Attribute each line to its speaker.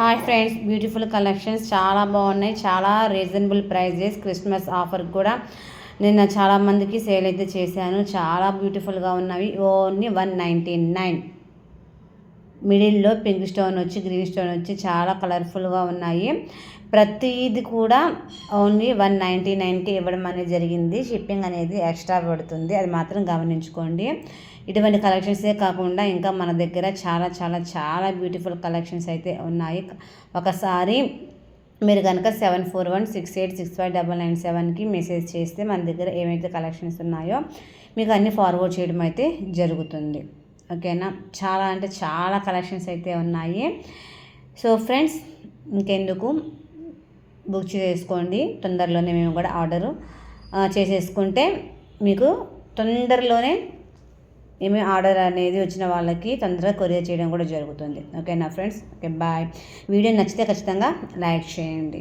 Speaker 1: Hi friends, beautiful collections చాలా బాగున్నాయి. చాలా రీజనబుల్ ప్రైజెస్. క్రిస్మస్ ఆఫర్ కూడా నిన్న చాలామందికి సేల్ అయితే చేశాను. చాలా బ్యూటిఫుల్గా ఉన్నవి. ఓన్లీ 199. మిడిల్లో పింక్ స్టోన్ వచ్చి గ్రీన్ స్టోన్ వచ్చి చాలా కలర్ఫుల్గా ఉన్నాయి. ప్రతిది కూడా ఓన్లీ 199కి ఇవ్వడం అనేది జరిగింది. షిప్పింగ్ అనేది ఎక్స్ట్రా పడుతుంది, అది మాత్రం గమనించుకోండి. ఇటువంటి కలెక్షన్సే కాకుండా ఇంకా మన దగ్గర చాలా చాలా చాలా బ్యూటిఫుల్ కలెక్షన్స్ అయితే ఉన్నాయి. ఒకసారి మీరు కనుక 7416865997కి మెసేజ్ చేస్తే మన దగ్గర ఏమైతే కలెక్షన్స్ ఉన్నాయో మీకు అన్నీ ఫార్వర్డ్ చేయడం అయితే జరుగుతుంది. ఓకేనా, చాలా అంటే చాలా కలెక్షన్స్ అయితే ఉన్నాయి. సో ఫ్రెండ్స్, ఇంకెందుకు బుక్ చేసుకోండి. తొందరలోనే మేము కూడా ఆర్డరు చేసేసుకుంటే మీకు తొందరలోనే ఏమేమి ఆర్డర్ అనేది వచ్చిన వాళ్ళకి తొందరగా కొరియర్ చేయడం కూడా జరుగుతుంది. ఓకేనా ఫ్రెండ్స్, ఓకే బాయ్. వీడియో నచ్చితే ఖచ్చితంగా లైక్ చేయండి.